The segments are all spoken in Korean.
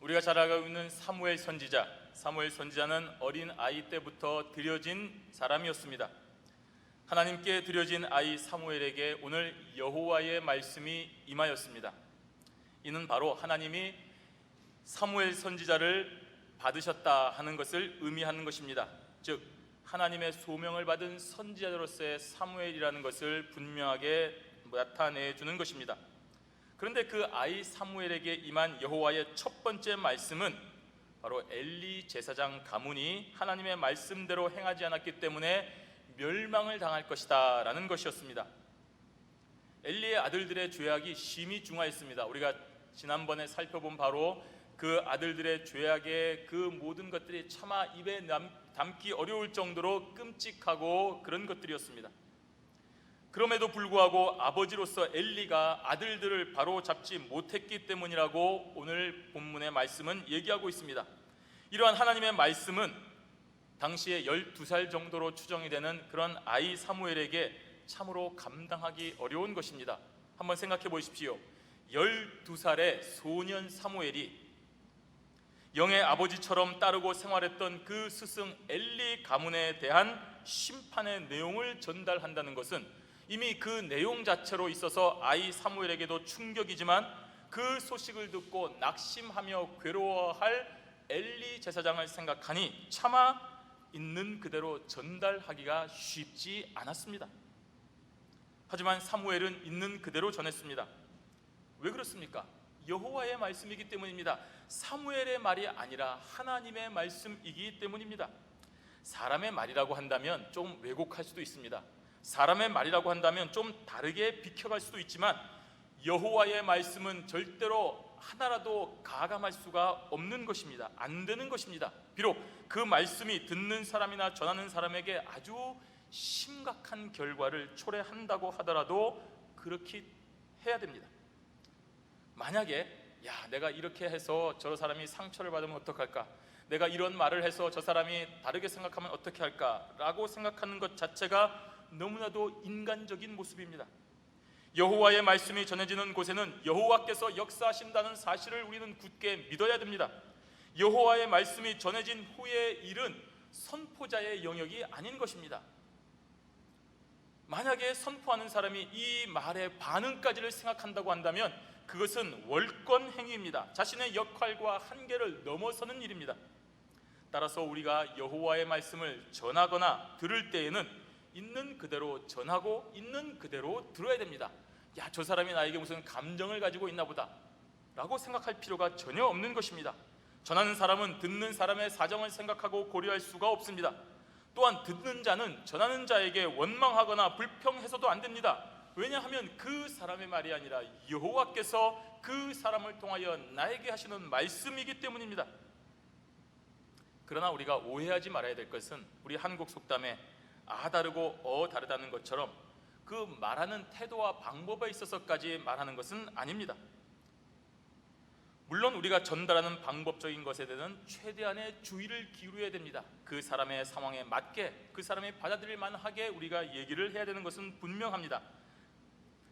우리가 잘 알고 있는 사무엘 선지자는 어린 아이 때부터 드려진 사람이었습니다. 하나님께 드려진 아이 사무엘에게 오늘 여호와의 말씀이 임하였습니다. 이는 바로 하나님이 사무엘 선지자를 받으셨다 하는 것을 의미하는 것입니다. 즉 하나님의 소명을 받은 선지자로서의 사무엘이라는 것을 분명하게 나타내 주는 것입니다. 그런데 그 아이 사무엘에게 임한 여호와의 첫 번째 말씀은 바로 엘리 제사장 가문이 하나님의 말씀대로 행하지 않았기 때문에 멸망을 당할 것이다 라는 것이었습니다. 엘리의 아들들의 죄악이 심히 중하였습니다. 우리가 지난번에 살펴본 바로 그 아들들의 죄악의 그 모든 것들이 차마 입에 담기 어려울 정도로 끔찍하고 그런 것들이었습니다. 그럼에도 불구하고 아버지로서 엘리가 아들들을 바로 잡지 못했기 때문이라고 오늘 본문의 말씀은 얘기하고 있습니다. 이러한 하나님의 말씀은 당시에 12살 정도로 추정이 되는 그런 아이 사무엘에게 참으로 감당하기 어려운 것입니다. 한번 생각해 보십시오. 12살의 소년 사무엘이 영의 아버지처럼 따르고 생활했던 그 스승 엘리 가문에 대한 심판의 내용을 전달한다는 것은 이미 그 내용 자체로 있어서 아이 사무엘에게도 충격이지만 그 소식을 듣고 낙심하며 괴로워할 엘리 제사장을 생각하니 차마 있는 그대로 전달하기가 쉽지 않았습니다. 하지만 사무엘은 있는 그대로 전했습니다. 왜 그렇습니까? 여호와의 말씀이기 때문입니다. 사무엘의 말이 아니라 하나님의 말씀이기 때문입니다. 사람의 말이라고 한다면 좀 왜곡할 수도 있습니다. 사람의 말이라고 한다면 좀 다르게 비켜갈 수도 있지만 여호와의 말씀은 절대로 하나라도 가감할 수가 없는 것입니다. 안 되는 것입니다. 비록 그 말씀이 듣는 사람이나 전하는 사람에게 아주 심각한 결과를 초래한다고 하더라도 그렇게 해야 됩니다. 만약에 내가 이렇게 해서 저 사람이 상처를 받으면 어떡할까? 내가 이런 말을 해서 저 사람이 다르게 생각하면 어떻게 할까? 라고 생각하는 것 자체가 너무나도 인간적인 모습입니다. 여호와의 말씀이 전해지는 곳에는 여호와께서 역사하신다는 사실을 우리는 굳게 믿어야 됩니다. 여호와의 말씀이 전해진 후의 일은 선포자의 영역이 아닌 것입니다. 만약에 선포하는 사람이 이 말의 반응까지를 생각한다고 한다면 그것은 월권 행위입니다. 자신의 역할과 한계를 넘어서는 일입니다. 따라서 우리가 여호와의 말씀을 전하거나 들을 때에는 있는 그대로 전하고 있는 그대로 들어야 됩니다. 저 사람이 나에게 무슨 감정을 가지고 있나 보다 라고 생각할 필요가 전혀 없는 것입니다. 전하는 사람은 듣는 사람의 사정을 생각하고 고려할 수가 없습니다. 또한 듣는 자는 전하는 자에게 원망하거나 불평해서도 안 됩니다. 왜냐하면 그 사람의 말이 아니라 여호와께서 그 사람을 통하여 나에게 하시는 말씀이기 때문입니다. 그러나 우리가 오해하지 말아야 될 것은 우리 한국 속담에 아 다르고 어 다르다는 것처럼 그 말하는 태도와 방법에 있어서까지 말하는 것은 아닙니다. 물론 우리가 전달하는 방법적인 것에 대해서는 최대한의 주의를 기울여야 됩니다. 그 사람의 상황에 맞게 그 사람이 받아들일 만하게 우리가 얘기를 해야 되는 것은 분명합니다.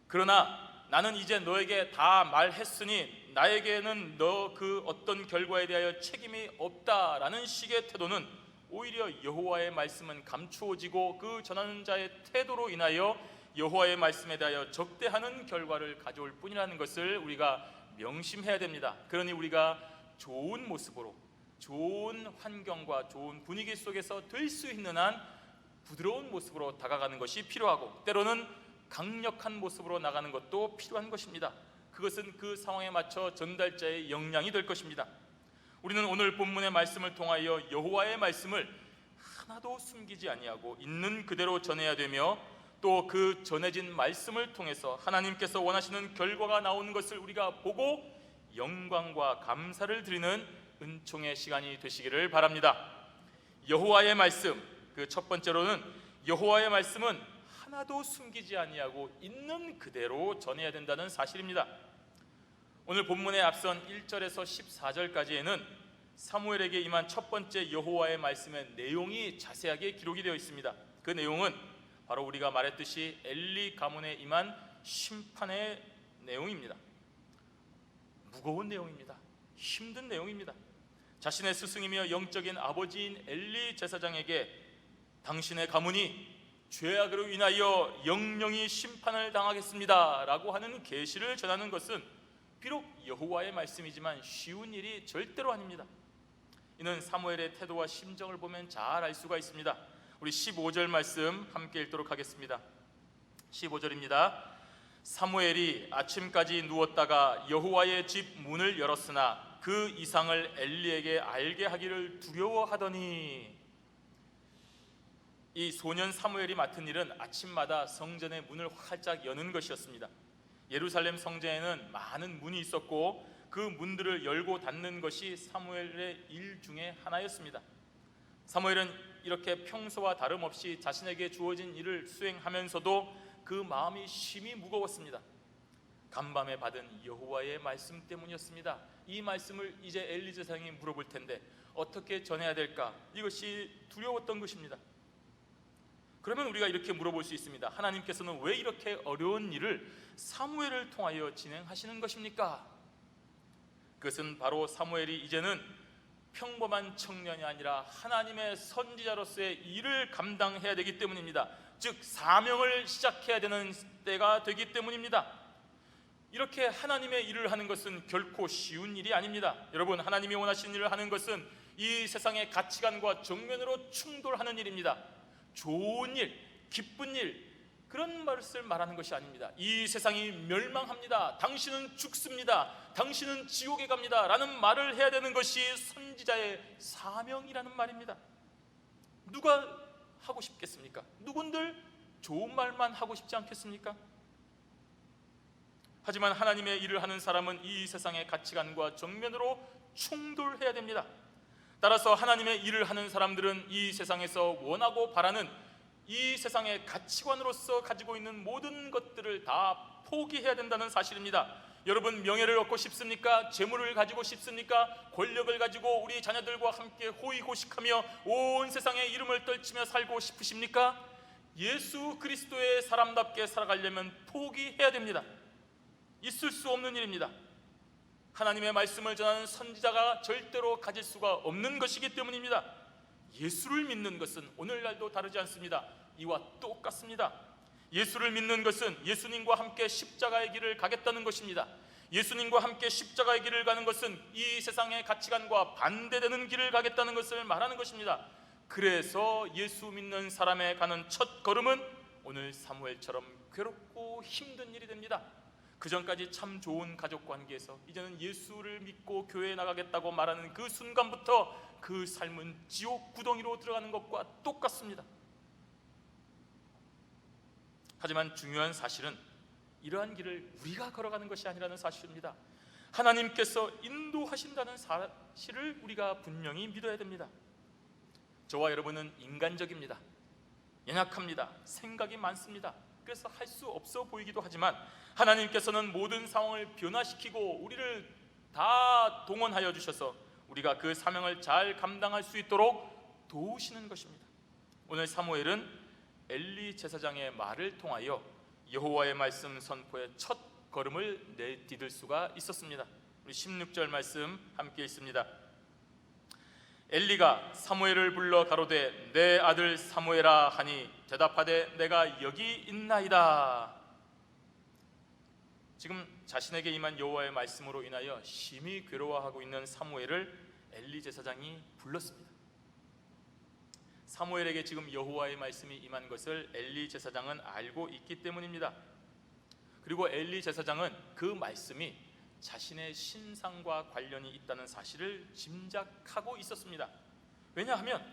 그러나 나는 이제 너에게 다 말했으니 나에게는 너 그 어떤 결과에 대하여 책임이 없다라는 식의 태도는 오히려 여호와의 말씀은 감추어지고 그 전하는 자의 태도로 인하여 여호와의 말씀에 대하여 적대하는 결과를 가져올 뿐이라는 것을 우리가 명심해야 됩니다. 그러니 우리가 좋은 모습으로 좋은 환경과 좋은 분위기 속에서 될 수 있는 한 부드러운 모습으로 다가가는 것이 필요하고 때로는 강력한 모습으로 나가는 것도 필요한 것입니다. 그것은 그 상황에 맞춰 전달자의 역량이 될 것입니다. 우리는 오늘 본문의 말씀을 통하여 여호와의 말씀을 하나도 숨기지 아니하고 있는 그대로 전해야 되며 또 그 전해진 말씀을 통해서 하나님께서 원하시는 결과가 나오는 것을 우리가 보고 영광과 감사를 드리는 은총의 시간이 되시기를 바랍니다. 여호와의 말씀, 그 첫 번째로는 여호와의 말씀은 하나도 숨기지 아니하고 있는 그대로 전해야 된다는 사실입니다. 오늘 본문에 앞선 1절에서 14절까지에는 사무엘에게 임한 첫 번째 여호와의 말씀의 내용이 자세하게 기록이 되어 있습니다. 그 내용은 바로 우리가 말했듯이 엘리 가문에 임한 심판의 내용입니다. 무거운 내용입니다. 힘든 내용입니다. 자신의 스승이며 영적인 아버지인 엘리 제사장에게 당신의 가문이 죄악으로 인하여 영영이 심판을 당하겠습니다 라고 하는 계시를 전하는 것은 비록 여호와의 말씀이지만 쉬운 일이 절대로 아닙니다. 이는 사무엘의 태도와 심정을 보면 잘 알 수가 있습니다. 우리 15절 말씀 함께 읽도록 하겠습니다. 15절입니다. 사무엘이 아침까지 누웠다가 여호와의 집 문을 열었으나 그 이상을 엘리에게 알게 하기를 두려워하더니. 이 소년 사무엘이 맡은 일은 아침마다 성전의 문을 활짝 여는 것이었습니다. 예루살렘 성전에는 많은 문이 있었고 그 문들을 열고 닫는 것이 사무엘의 일 중에 하나였습니다. 사무엘은 이렇게 평소와 다름없이 자신에게 주어진 일을 수행하면서도 그 마음이 심히 무거웠습니다. 간밤에 받은 여호와의 말씀 때문이었습니다. 이 말씀을 이제 엘리 제사장이 물어볼 텐데 어떻게 전해야 될까? 이것이 두려웠던 것입니다. 그러면 우리가 이렇게 물어볼 수 있습니다. 하나님께서는 왜 이렇게 어려운 일을 사무엘을 통하여 진행하시는 것입니까? 그것은 바로 사무엘이 이제는 평범한 청년이 아니라 하나님의 선지자로서의 일을 감당해야 되기 때문입니다. 즉 사명을 시작해야 되는 때가 되기 때문입니다. 이렇게 하나님의 일을 하는 것은 결코 쉬운 일이 아닙니다. 여러분, 하나님이 원하시는 일을 하는 것은 이 세상의 가치관과 정면으로 충돌하는 일입니다. 좋은 일, 기쁜 일, 그런 말을 말하는 것이 아닙니다. 이 세상이 멸망합니다, 당신은 죽습니다, 당신은 지옥에 갑니다 라는 말을 해야 되는 것이 선지자의 사명이라는 말입니다. 누가 하고 싶겠습니까? 누군들 좋은 말만 하고 싶지 않겠습니까? 하지만 하나님의 일을 하는 사람은 이 세상의 가치관과 정면으로 충돌해야 됩니다. 따라서 하나님의 일을 하는 사람들은 이 세상에서 원하고 바라는 이 세상의 가치관으로서 가지고 있는 모든 것들을 다 포기해야 된다는 사실입니다. 여러분, 명예를 얻고 싶습니까? 재물을 가지고 싶습니까? 권력을 가지고 우리 자녀들과 함께 호의호식하며 온 세상의 이름을 떨치며 살고 싶으십니까? 예수 그리스도의 사람답게 살아가려면 포기해야 됩니다. 있을 수 없는 일입니다. 하나님의 말씀을 전하는 선지자가 절대로 가질 수가 없는 것이기 때문입니다. 예수를 믿는 것은 오늘날도 다르지 않습니다. 이와 똑같습니다. 예수를 믿는 것은 예수님과 함께 십자가의 길을 가겠다는 것입니다. 예수님과 함께 십자가의 길을 가는 것은 이 세상의 가치관과 반대되는 길을 가겠다는 것을 말하는 것입니다. 그래서 예수 믿는 사람의 가는 첫 걸음은 오늘 사무엘처럼 괴롭고 힘든 일이 됩니다. 그전까지 참 좋은 가족 관계에서 이제는 예수를 믿고 교회에 나가겠다고 말하는 그 순간부터 그 삶은 지옥 구덩이로 들어가는 것과 똑같습니다. 하지만 중요한 사실은 이러한 길을 우리가 걸어가는 것이 아니라는 사실입니다. 하나님께서 인도하신다는 사실을 우리가 분명히 믿어야 됩니다. 저와 여러분은 인간적입니다. 연약합니다. 생각이 많습니다. 그래서 할 수 없어 보이기도 하지만 하나님께서는 모든 상황을 변화시키고 우리를 다 동원하여 주셔서 우리가 그 사명을 잘 감당할 수 있도록 도우시는 것입니다. 오늘 사무엘은 엘리 제사장의 말을 통하여 여호와의 말씀 선포의 첫 걸음을 내디딜 수가 있었습니다. 우리 16절 말씀 함께 있습니다. 엘리가 사무엘을 불러 가로되 내 아들 사무엘아 하니 대답하되 내가 여기 있나이다. 지금 자신에게 임한 여호와의 말씀으로 인하여 심히 괴로워하고 있는 사무엘을 엘리 제사장이 불렀습니다. 사무엘에게 지금 여호와의 말씀이 임한 것을 엘리 제사장은 알고 있기 때문입니다. 그리고 엘리 제사장은 그 말씀이 자신의 신상과 관련이 있다는 사실을 짐작하고 있었습니다. 왜냐하면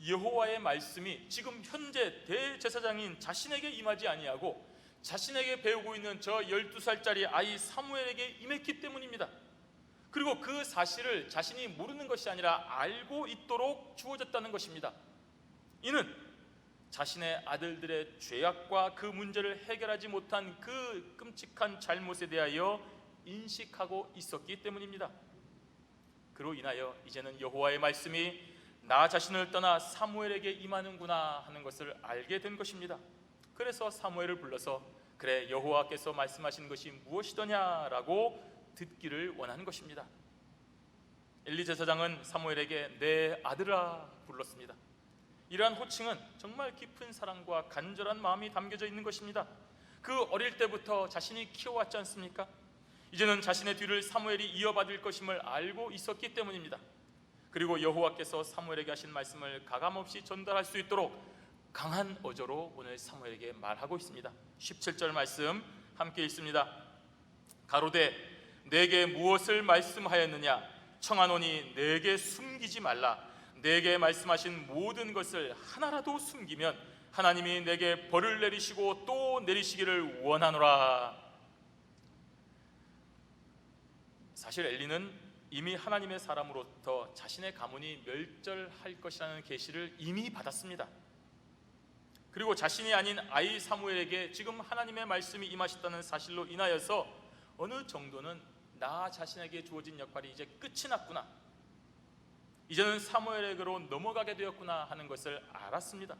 여호와의 말씀이 지금 현재 대제사장인 자신에게 임하지 아니하고 자신에게 배우고 있는 저 12살짜리 아이 사무엘에게 임했기 때문입니다. 그리고 그 사실을 자신이 모르는 것이 아니라 알고 있도록 주어졌다는 것입니다. 이는 자신의 아들들의 죄악과 그 문제를 해결하지 못한 그 끔찍한 잘못에 대하여 인식하고 있었기 때문입니다. 그로 인하여 이제는 여호와의 말씀이 나 자신을 떠나 사무엘에게 임하는구나 하는 것을 알게 된 것입니다. 그래서 사무엘을 불러서 그래 여호와께서 말씀하신 것이 무엇이더냐라고 듣기를 원하는 것입니다. 엘리 제사장은 사무엘에게 내 아들아 불렀습니다. 이러한 호칭은 정말 깊은 사랑과 간절한 마음이 담겨져 있는 것입니다. 그 어릴 때부터 자신이 키워왔지 않습니까? 이제는 자신의 뒤를 사무엘이 이어받을 것임을 알고 있었기 때문입니다. 그리고 여호와께서 사무엘에게 하신 말씀을 가감없이 전달할 수 있도록 강한 어조로 오늘 사무엘에게 말하고 있습니다. 17절 말씀 함께 읽습니다. 가로되 내게 무엇을 말씀하였느냐? 청하노니 내게 숨기지 말라. 내게 말씀하신 모든 것을 하나라도 숨기면 하나님이 내게 벌을 내리시고 또 내리시기를 원하노라. 사실 엘리는 이미 하나님의 사람으로부터 자신의 가문이 멸절할 것이라는 계시를 이미 받았습니다. 그리고 자신이 아닌 아이 사무엘에게 지금 하나님의 말씀이 임하셨다는 사실로 인하여서 어느 정도는 나 자신에게 주어진 역할이 이제 끝이 났구나, 이제는 사무엘에게로 넘어가게 되었구나 하는 것을 알았습니다.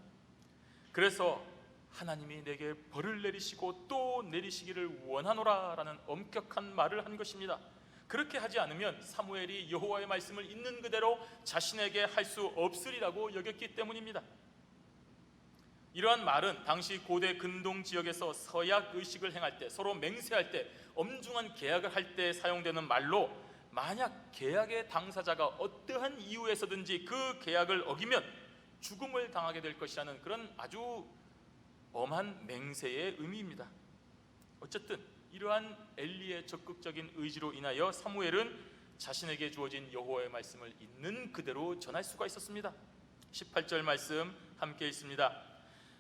그래서 하나님이 내게 벌을 내리시고 또 내리시기를 원하노라 라는 엄격한 말을 한 것입니다. 그렇게 하지 않으면 사무엘이 여호와의 말씀을 있는 그대로 자신에게 할 수 없으리라고 여겼기 때문입니다. 이러한 말은 당시 고대 근동 지역에서 서약 의식을 행할 때, 서로 맹세할 때, 엄중한 계약을 할 때 사용되는 말로, 만약 계약의 당사자가 어떠한 이유에서든지 그 계약을 어기면 죽음을 당하게 될 것이라는 그런 아주 엄한 맹세의 의미입니다. 어쨌든 이러한 엘리의 적극적인 의지로 인하여 사무엘은 자신에게 주어진 여호와의 말씀을 있는 그대로 전할 수가 있었습니다. 18절 말씀 함께 읽습니다.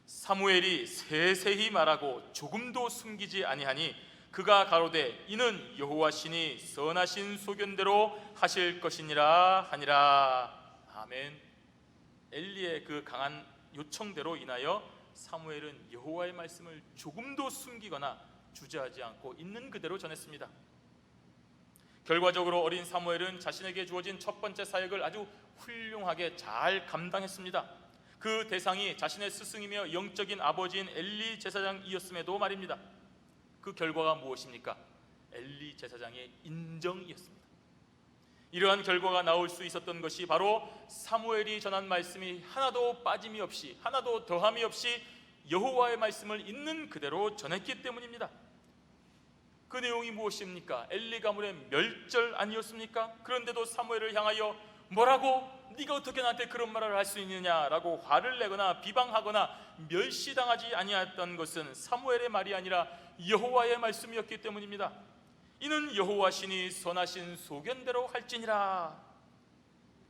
사무엘이 세세히 말하고 조금도 숨기지 아니하니 그가 가로되 이는 여호와 신이 선하신 소견대로 하실 것이니라 하니라. 아멘. 엘리의 그 강한 요청대로 인하여 사무엘은 여호와의 말씀을 조금도 숨기거나 주저하지 않고 있는 그대로 전했습니다. 결과적으로 어린 사무엘은 자신에게 주어진 첫 번째 사역을 아주 훌륭하게 잘 감당했습니다. 그 대상이 자신의 스승이며 영적인 아버지인 엘리 제사장이었음에도 말입니다. 그 결과가 무엇입니까? 엘리 제사장의 인정이었습니다. 이러한 결과가 나올 수 있었던 것이 바로 사무엘이 전한 말씀이 하나도 빠짐이 없이, 하나도 더함이 없이 여호와의 말씀을 있는 그대로 전했기 때문입니다. 그 내용이 무엇입니까? 엘리 가문의 멸절 아니었습니까? 그런데도 사무엘을 향하여 뭐라고? 네가 어떻게 나한테 그런 말을 할 수 있느냐라고 화를 내거나 비방하거나 멸시당하지 아니했던 것은 사무엘의 말이 아니라 여호와의 말씀이었기 때문입니다. 이는 여호와 신이 선하신 소견대로 할지니라.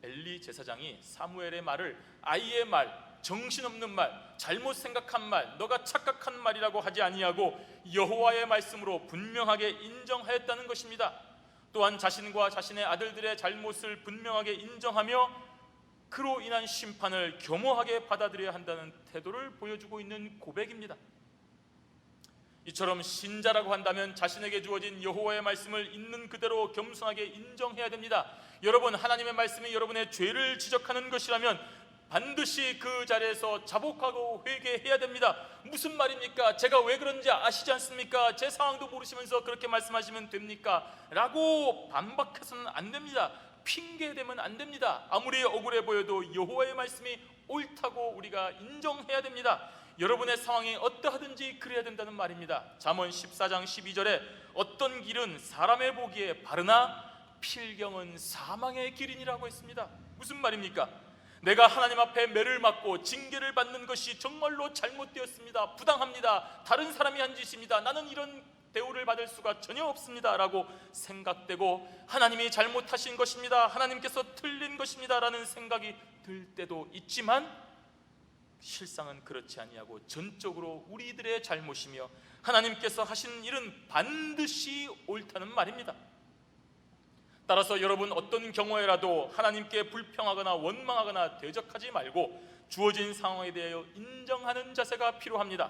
엘리 제사장이 사무엘의 말을 아이의 말, 정신없는 말, 잘못 생각한 말, 너가 착각한 말이라고 하지 아니하고 여호와의 말씀으로 분명하게 인정하였다는 것입니다. 또한 자신과 자신의 아들들의 잘못을 분명하게 인정하며 그로 인한 심판을 겸허하게 받아들여야 한다는 태도를 보여주고 있는 고백입니다. 이처럼 신자라고 한다면 자신에게 주어진 여호와의 말씀을 있는 그대로 겸손하게 인정해야 됩니다. 여러분, 하나님의 말씀이 여러분의 죄를 지적하는 것이라면 반드시 그 자리에서 자복하고 회개해야 됩니다. 무슨 말입니까? 제가 왜 그런지 아시지 않습니까? 제 상황도 모르시면서 그렇게 말씀하시면 됩니까? 라고 반박해서는 안 됩니다. 핑계대면 안 됩니다. 아무리 억울해 보여도 여호와의 말씀이 옳다고 우리가 인정해야 됩니다. 여러분의 상황이 어떠하든지 그래야 된다는 말입니다. 잠언 14장 12절에 어떤 길은 사람의 보기에 바르나 필경은 사망의 길이니라고 했습니다. 무슨 말입니까? 내가 하나님 앞에 매를 맞고 징계를 받는 것이 정말로 잘못되었습니다, 부당합니다, 다른 사람이 한 짓입니다, 나는 이런 대우를 받을 수가 전혀 없습니다 라고 생각되고 하나님이 잘못하신 것입니다, 하나님께서 틀린 것입니다 라는 생각이 들 때도 있지만 실상은 그렇지 아니하고 전적으로 우리들의 잘못이며 하나님께서 하신 일은 반드시 옳다는 말입니다. 따라서 여러분, 어떤 경우에라도 하나님께 불평하거나 원망하거나 대적하지 말고 주어진 상황에 대하여 인정하는 자세가 필요합니다.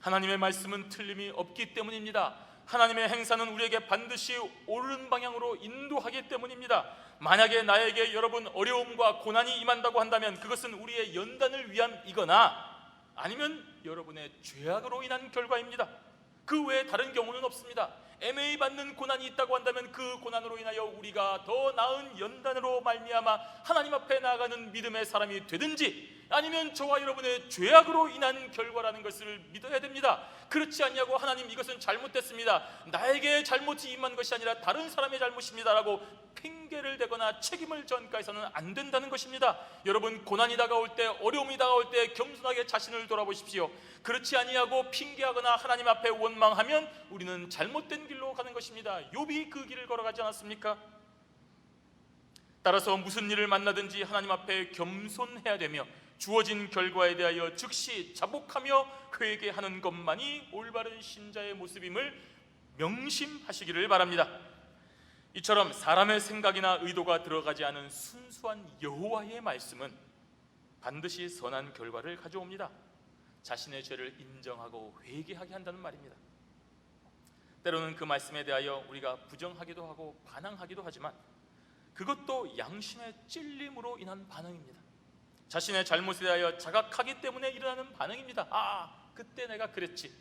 하나님의 말씀은 틀림이 없기 때문입니다. 하나님의 행사는 우리에게 반드시 옳은 방향으로 인도하기 때문입니다. 만약에 나에게 여러분 어려움과 고난이 임한다고 한다면 그것은 우리의 연단을 위함이거나 아니면 여러분의 죄악으로 인한 결과입니다. 그 외에 다른 경우는 없습니다. 애매히 받는 고난이 있다고 한다면 그 고난으로 인하여 우리가 더 나은 연단으로 말미암아 하나님 앞에 나아가는 믿음의 사람이 되든지, 아니면 저와 여러분의 죄악으로 인한 결과라는 것을 믿어야 됩니다. 그렇지 않냐고 하나님 이것은 잘못됐습니다, 나에게 잘못이 임한 것이 아니라 다른 사람의 잘못입니다 라고 핑계를 대거나 책임을 전가해서는 안 된다는 것입니다. 여러분, 고난이 다가올 때, 어려움이 다가올 때 겸손하게 자신을 돌아보십시오. 그렇지 아니하고 핑계하거나 하나님 앞에 원망하면 우리는 잘못된 길로 가는 것입니다. 욥이 그 길을 걸어가지 않았습니까? 따라서 무슨 일을 만나든지 하나님 앞에 겸손해야 되며 주어진 결과에 대하여 즉시 자복하며 회개하는 것만이 올바른 신자의 모습임을 명심하시기를 바랍니다. 이처럼 사람의 생각이나 의도가 들어가지 않은 순수한 여호와의 말씀은 반드시 선한 결과를 가져옵니다. 자신의 죄를 인정하고 회개하게 한다는 말입니다. 때로는 그 말씀에 대하여 우리가 부정하기도 하고 반항하기도 하지만 그것도 양심의 찔림으로 인한 반응입니다. 자신의 잘못에 대하여 자각하기 때문에 일어나는 반응입니다. 그때 내가 그랬지,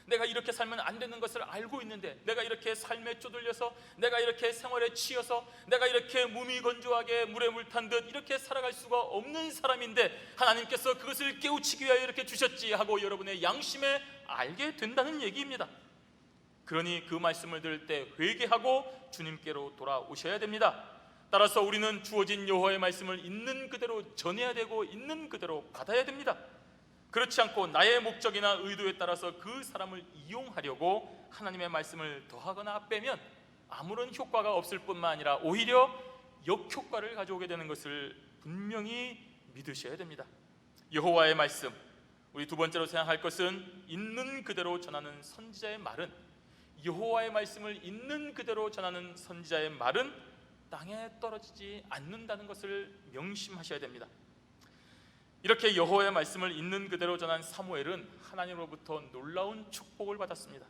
내가 이렇게 살면 안 되는 것을 알고 있는데, 내가 이렇게 삶에 쪼들려서, 내가 이렇게 생활에 치여서, 내가 이렇게 무미건조하게 물에 물 탄 듯 이렇게 살아갈 수가 없는 사람인데 하나님께서 그것을 깨우치기 위하여 이렇게 주셨지 하고 여러분의 양심에 알게 된다는 얘기입니다. 그러니 그 말씀을 들을 때 회개하고 주님께로 돌아오셔야 됩니다. 따라서 우리는 주어진 여호와의 말씀을 있는 그대로 전해야 되고 있는 그대로 받아야 됩니다. 그렇지 않고 나의 목적이나 의도에 따라서 그 사람을 이용하려고 하나님의 말씀을 더하거나 빼면 아무런 효과가 없을 뿐만 아니라 오히려 역효과를 가져오게 되는 것을 분명히 믿으셔야 됩니다. 여호와의 말씀, 우리 두 번째로 생각할 것은 있는 그대로 전하는 선지자의 말은, 여호와의 말씀을 있는 그대로 전하는 선지자의 말은 땅에 떨어지지 않는다는 것을 명심하셔야 됩니다. 이렇게 여호와의 말씀을 있는 그대로 전한 사무엘은 하나님으로부터 놀라운 축복을 받았습니다.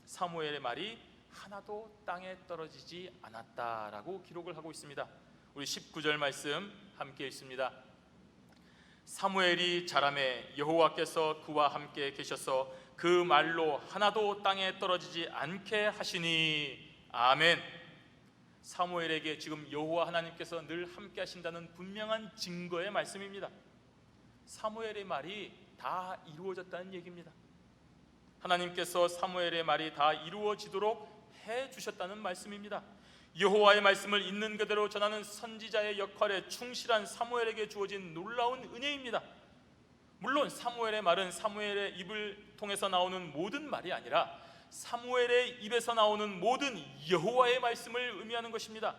사무엘의 말이 하나도 땅에 떨어지지 않았다라고 기록을 하고 있습니다. 우리 19절 말씀 함께 읽습니다. 사무엘이 자라매 여호와께서 그와 함께 계셔서 그 말로 하나도 땅에 떨어지지 않게 하시니. 아멘. 사무엘에게 지금 여호와 하나님께서 늘 함께 하신다는 분명한 증거의 말씀입니다. 사무엘의 말이 다 이루어졌다는 얘기입니다. 하나님께서 사무엘의 말이 다 이루어지도록 해주셨다는 말씀입니다. 여호와의 말씀을 있는 그대로 전하는 선지자의 역할에 충실한 사무엘에게 주어진 놀라운 은혜입니다. 물론 사무엘의 말은 사무엘의 입을 통해서 나오는 모든 말이 아니라 사무엘의 입에서 나오는 모든 여호와의 말씀을 의미하는 것입니다.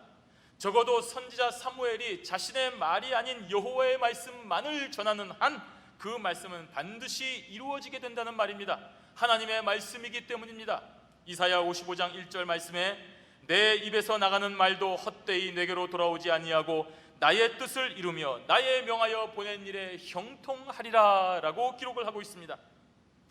적어도 선지자 사무엘이 자신의 말이 아닌 여호와의 말씀만을 전하는 한 그 말씀은 반드시 이루어지게 된다는 말입니다. 하나님의 말씀이기 때문입니다. 이사야 55장 1절 말씀에 내 입에서 나가는 말도 헛되이 내게로 돌아오지 아니하고 나의 뜻을 이루며 나의 명하여 보낸 일에 형통하리라 라고 기록을 하고 있습니다.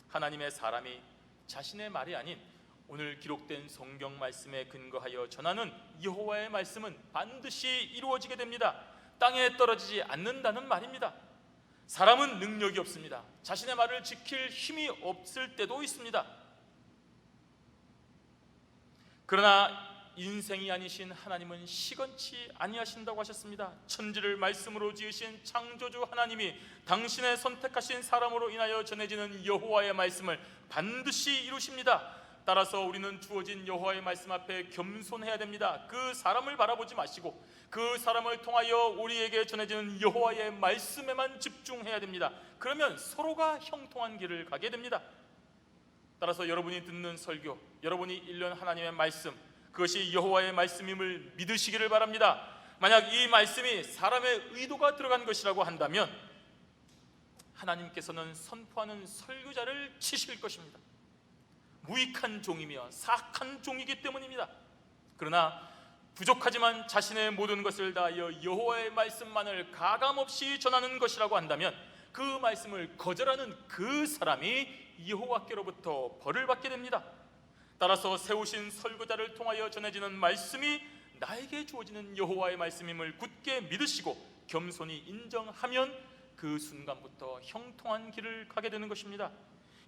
하나님의 사람이 자신의 말이 아닌 오늘 기록된 성경 말씀에 근거하여 전하는 여호와의 말씀은 반드시 이루어지게 됩니다. 땅에 떨어지지 않는다는 말입니다. 사람은 능력이 없습니다. 자신의 말을 지킬 힘이 없을 때도 있습니다. 그러나 인생이 아니신 하나님은 시건치 아니하신다고 하셨습니다. 천지를 말씀으로 지으신 창조주 하나님이 당신의 선택하신 사람으로 인하여 전해지는 여호와의 말씀을 반드시 이루십니다. 따라서 우리는 주어진 여호와의 말씀 앞에 겸손해야 됩니다. 그 사람을 바라보지 마시고 그 사람을 통하여 우리에게 전해지는 여호와의 말씀에만 집중해야 됩니다. 그러면 서로가 형통한 길을 가게 됩니다. 따라서 여러분이 듣는 설교, 여러분이 1년 하나님의 말씀, 그것이 여호와의 말씀임을 믿으시기를 바랍니다. 만약 이 말씀이 사람의 의도가 들어간 것이라고 한다면 하나님께서는 선포하는 설교자를 치실 것입니다. 무익한 종이며 사악한 종이기 때문입니다. 그러나 부족하지만 자신의 모든 것을 다하여 여호와의 말씀만을 가감없이 전하는 것이라고 한다면 그 말씀을 거절하는 그 사람이 여호와께로부터 벌을 받게 됩니다. 따라서 세우신 설교자를 통하여 전해지는 말씀이 나에게 주어지는 여호와의 말씀임을 굳게 믿으시고 겸손히 인정하면 그 순간부터 형통한 길을 가게 되는 것입니다.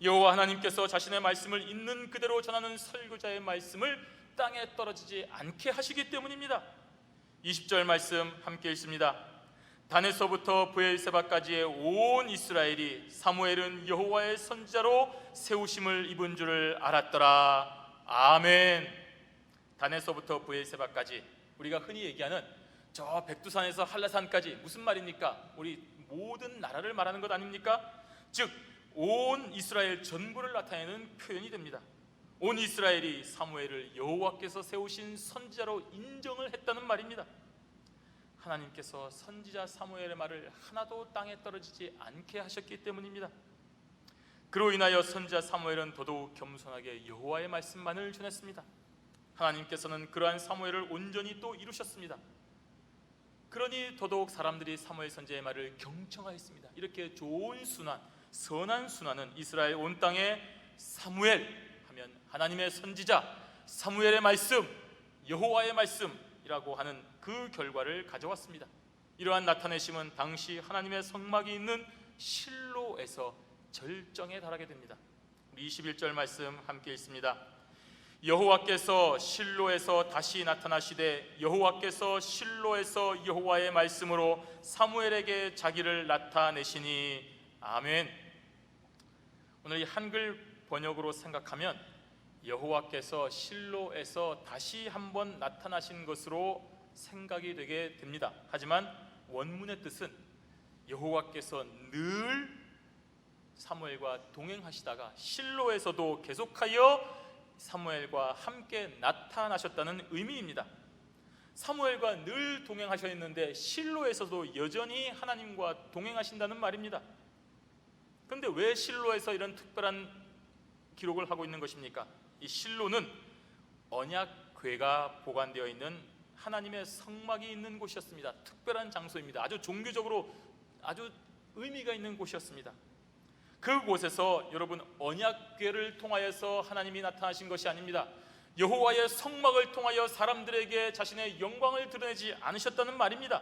여호와 하나님께서 자신의 말씀을 있는 그대로 전하는 설교자의 말씀을 땅에 떨어지지 않게 하시기 때문입니다. 20절 말씀 함께 읽습니다. 단에서부터 브엘세바까지의 온 이스라엘이 사무엘은 여호와의 선지자로 세우심을 입은 줄을 알았더라. 아멘. 단에서부터 브엘세바까지, 우리가 흔히 얘기하는 저 백두산에서 한라산까지, 무슨 말입니까? 우리 모든 나라를 말하는 것 아닙니까? 즉 온 이스라엘 전부를 나타내는 표현이 됩니다. 온 이스라엘이 사무엘을 여호와께서 세우신 선지자로 인정을 했다는 말입니다. 하나님께서 선지자 사무엘의 말을 하나도 땅에 떨어지지 않게 하셨기 때문입니다. 그로 인하여 선지자 사무엘은 더더욱 겸손하게 여호와의 말씀만을 전했습니다. 하나님께서는 그러한 사무엘을 온전히 또 이루셨습니다. 그러니 더더욱 사람들이 사무엘 선지자의 말을 경청하였습니다. 이렇게 좋은 순환, 선한 순환은 이스라엘 온 땅에 사무엘 하면 하나님의 선지자, 사무엘의 말씀, 여호와의 말씀이라고 하는 그 결과를 가져왔습니다. 이러한 나타내심은 당시 하나님의 성막이 있는 실로에서 절정에 달하게 됩니다. 우리 21절 말씀 함께 읽습니다. 여호와께서 실로에서 다시 나타나시되 여호와께서 실로에서 여호와의 말씀으로 사무엘에게 자기를 나타내시니. 아멘. 오늘 이 한글 번역으로 생각하면 여호와께서 실로에서 다시 한번 나타나신 것으로 생각이 되게 됩니다. 하지만 원문의 뜻은 여호와께서 늘 사무엘과 동행하시다가 실로에서도 계속하여 사무엘과 함께 나타나셨다는 의미입니다. 사무엘과 늘 동행하셨는데 실로에서도 여전히 하나님과 동행하신다는 말입니다. 그런데 왜 실로에서 이런 특별한 기록을 하고 있는 것입니까? 이 실로는 언약궤가 보관되어 있는 하나님의 성막이 있는 곳이었습니다. 특별한 장소입니다. 아주 종교적으로 아주 의미가 있는 곳이었습니다. 그곳에서 여러분, 언약궤를 통하여서 하나님이 나타나신 것이 아닙니다. 여호와의 성막을 통하여 사람들에게 자신의 영광을 드러내지 않으셨다는 말입니다.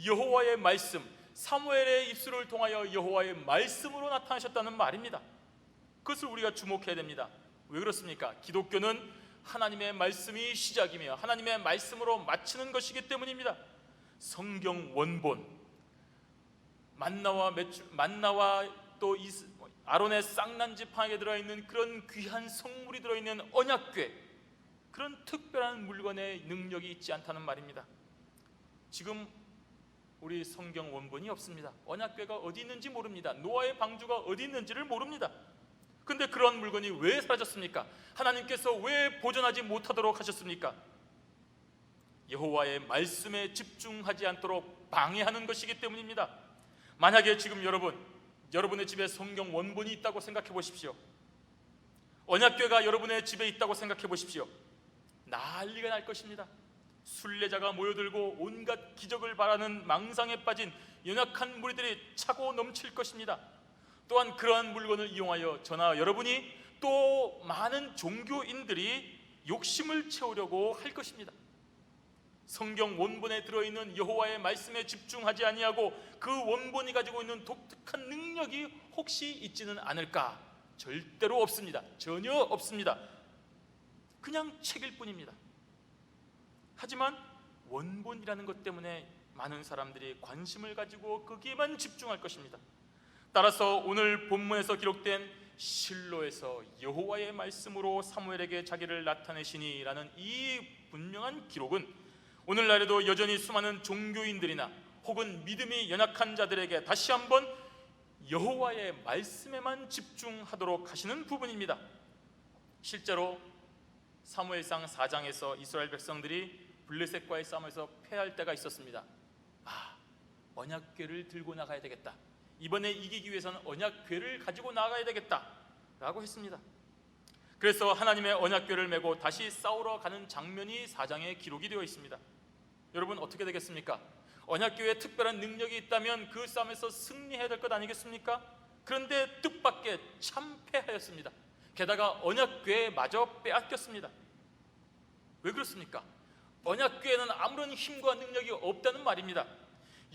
여호와의 말씀, 사무엘의 입술을 통하여 여호와의 말씀으로 나타나셨다는 말입니다. 그것을 우리가 주목해야 됩니다. 왜 그렇습니까? 기독교는 하나님의 말씀이 시작이며 하나님의 말씀으로 마치는 것이기 때문입니다. 성경 원본, 만나와 또 아론의 쌍난 지팡이에 들어있는 그런 귀한 성물이 들어있는 언약궤, 그런 특별한 물건의 능력이 있지 않다는 말입니다. 지금 우리 성경 원본이 없습니다. 언약궤가 어디 있는지 모릅니다. 노아의 방주가 어디 있는지를 모릅니다. 그런데 그런 물건이 왜 사라졌습니까? 하나님께서 왜 보존하지 못하도록 하셨습니까? 여호와의 말씀에 집중하지 않도록 방해하는 것이기 때문입니다. 만약에 지금 여러분의 집에 성경 원본이 있다고 생각해 보십시오. 언약궤가 여러분의 집에 있다고 생각해 보십시오. 난리가 날 것입니다. 순례자가 모여들고 온갖 기적을 바라는 망상에 빠진 연약한 무리들이 차고 넘칠 것입니다. 또한 그러한 물건을 이용하여 저나 여러분이 또 많은 종교인들이 욕심을 채우려고 할 것입니다. 성경 원본에 들어있는 여호와의 말씀에 집중하지 아니하고 그 원본이 가지고 있는 독특한 능력이 혹시 있지는 않을까? 절대로 없습니다. 전혀 없습니다. 그냥 책일 뿐입니다. 하지만 원본이라는 것 때문에 많은 사람들이 관심을 가지고 거기에만 집중할 것입니다. 따라서 오늘 본문에서 기록된 실로에서 여호와의 말씀으로 사무엘에게 자기를 나타내시니 라는 이 분명한 기록은 오늘날에도 여전히 수많은 종교인들이나 혹은 믿음이 연약한 자들에게 다시 한번 여호와의 말씀에만 집중하도록 하시는 부분입니다. 실제로 사무엘상 4장에서 이스라엘 백성들이 블레셋과의 싸움에서 패할 때가 있었습니다. 언약궤를 들고 나가야 되겠다. 이번에 이기기 위해서는 언약궤를 가지고 나가야 되겠다 라고 했습니다. 그래서 하나님의 언약궤를 메고 다시 싸우러 가는 장면이 4장에 기록이 되어 있습니다. 여러분, 어떻게 되겠습니까? 언약궤에 특별한 능력이 있다면 그 싸움에서 승리해야 될 것 아니겠습니까? 그런데 뜻밖의 참패하였습니다. 게다가 언약궤마저 빼앗겼습니다. 왜 그렇습니까? 언약궤에는 아무런 힘과 능력이 없다는 말입니다.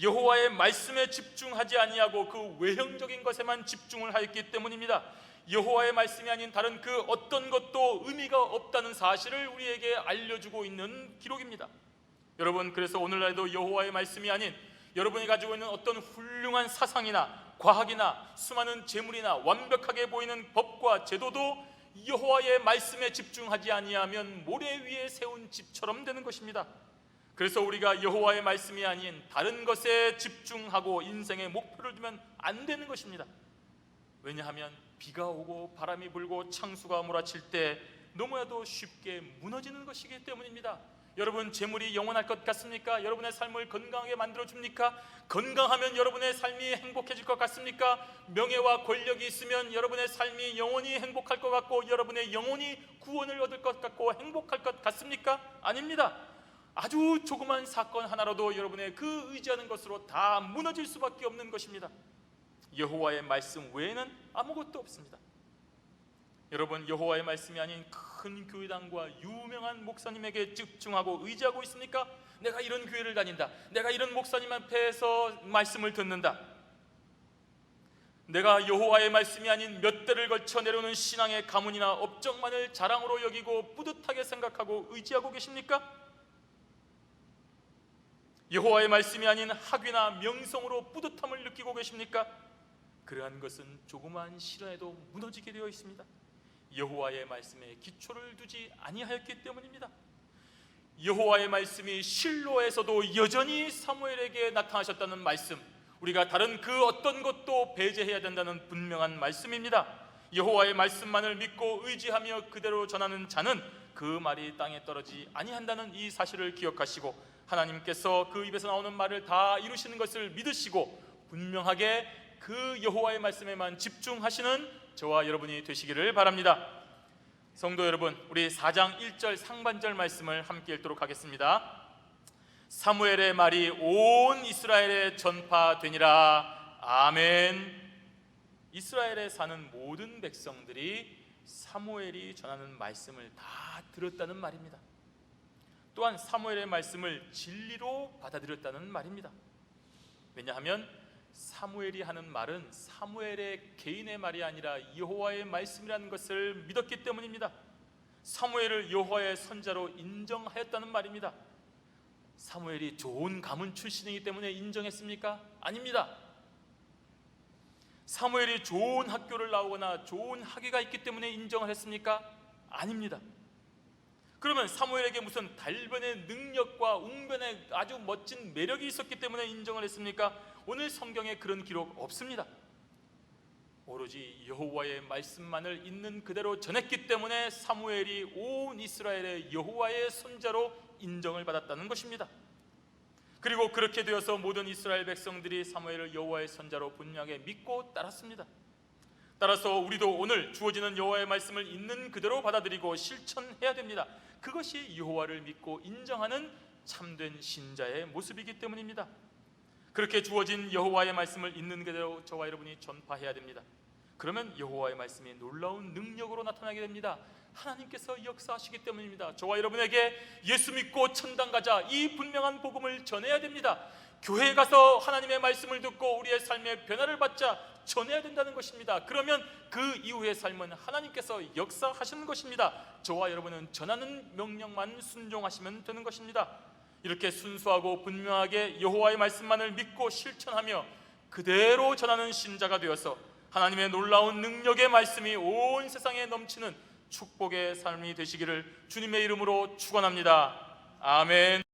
여호와의 말씀에 집중하지 아니하고 그 외형적인 것에만 집중을 하였기 때문입니다. 여호와의 말씀이 아닌 다른 그 어떤 것도 의미가 없다는 사실을 우리에게 알려주고 있는 기록입니다. 여러분, 그래서 오늘날에도 여호와의 말씀이 아닌 여러분이 가지고 있는 어떤 훌륭한 사상이나 과학이나 수많은 재물이나 완벽하게 보이는 법과 제도도 여호와의 말씀에 집중하지 아니하면 모래 위에 세운 집처럼 되는 것입니다. 그래서 우리가 여호와의 말씀이 아닌 다른 것에 집중하고 인생의 목표를 두면 안 되는 것입니다. 왜냐하면 비가 오고 바람이 불고 창수가 몰아칠 때 너무나도 쉽게 무너지는 것이기 때문입니다. 여러분, 재물이 영원할 것 같습니까? 여러분의 삶을 건강하게 만들어줍니까? 건강하면 여러분의 삶이 행복해질 것 같습니까? 명예와 권력이 있으면 여러분의 삶이 영원히 행복할 것 같고 여러분의 영혼이 구원을 얻을 것 같고 행복할 것 같습니까? 아닙니다. 아주 조그만 사건 하나로도 여러분의 그 의지하는 것으로 다 무너질 수밖에 없는 것입니다. 여호와의 말씀 외에는 아무것도 없습니다. 여러분, 여호와의 말씀이 아닌 큰 교회당과 유명한 목사님에게 집중하고 의지하고 있습니까? 내가 이런 교회를 다닌다, 내가 이런 목사님 앞에서 말씀을 듣는다, 내가 여호와의 말씀이 아닌 몇 대를 걸쳐 내려오는 신앙의 가문이나 업적만을 자랑으로 여기고 뿌듯하게 생각하고 의지하고 계십니까? 여호와의 말씀이 아닌 학위나 명성으로 뿌듯함을 느끼고 계십니까? 그러한 것은 조그마한 실현에도 무너지게 되어 있습니다. 여호와의 말씀에 기초를 두지 아니하였기 때문입니다. 여호와의 말씀이 실로에서도 여전히 사무엘에게 나타나셨다는 말씀, 우리가 다른 그 어떤 것도 배제해야 된다는 분명한 말씀입니다. 여호와의 말씀만을 믿고 의지하며 그대로 전하는 자는 그 말이 땅에 떨어지지 아니한다는 이 사실을 기억하시고 하나님께서 그 입에서 나오는 말을 다 이루시는 것을 믿으시고 분명하게 그 여호와의 말씀에만 집중하시는 저와 여러분이 되시기를 바랍니다. 성도 여러분, 우리 4장 1절 상반절 말씀을 함께 읽도록 하겠습니다. 사무엘의 말이 온 이스라엘에 전파되니라. 아멘. 이스라엘에 사는 모든 백성들이 사무엘이 전하는 말씀을 다 들었다는 말입니다. 또한 사무엘의 말씀을 진리로 받아들였다는 말입니다. 왜냐하면 사무엘이 하는 말은 사무엘의 개인의 말이 아니라 여호와의 말씀이라는 것을 믿었기 때문입니다. 사무엘을 여호와의 선자로 인정하였다는 말입니다. 사무엘이 좋은 가문 출신이기 때문에 인정했습니까? 아닙니다. 사무엘이 좋은 학교를 나오거나 좋은 학위가 있기 때문에 인정을 했습니까? 아닙니다. 그러면 사무엘에게 무슨 달변의 능력과 웅변의 아주 멋진 매력이 있었기 때문에 인정을 했습니까? 오늘 성경에 그런 기록 없습니다. 오로지 여호와의 말씀만을 있는 그대로 전했기 때문에 사무엘이 온 이스라엘의 여호와의 손자로 인정을 받았다는 것입니다. 그리고 그렇게 되어서 모든 이스라엘 백성들이 사무엘을 여호와의 손자로 분명하게 믿고 따랐습니다. 따라서 우리도 오늘 주어지는 여호와의 말씀을 있는 그대로 받아들이고 실천해야 됩니다. 그것이 여호와를 믿고 인정하는 참된 신자의 모습이기 때문입니다. 그렇게 주어진 여호와의 말씀을 있는 그대로 저와 여러분이 전파해야 됩니다. 그러면 여호와의 말씀이 놀라운 능력으로 나타나게 됩니다. 하나님께서 역사하시기 때문입니다. 저와 여러분에게 예수 믿고 천당 가자, 이 분명한 복음을 전해야 됩니다. 교회에 가서 하나님의 말씀을 듣고 우리의 삶에 변화를 받자 전해야 된다는 것입니다. 그러면 그 이후의 삶은 하나님께서 역사하시는 것입니다. 저와 여러분은 전하는 명령만 순종하시면 되는 것입니다. 이렇게 순수하고 분명하게 여호와의 말씀만을 믿고 실천하며 그대로 전하는 신자가 되어서 하나님의 놀라운 능력의 말씀이 온 세상에 넘치는 축복의 삶이 되시기를 주님의 이름으로 축원합니다. 아멘.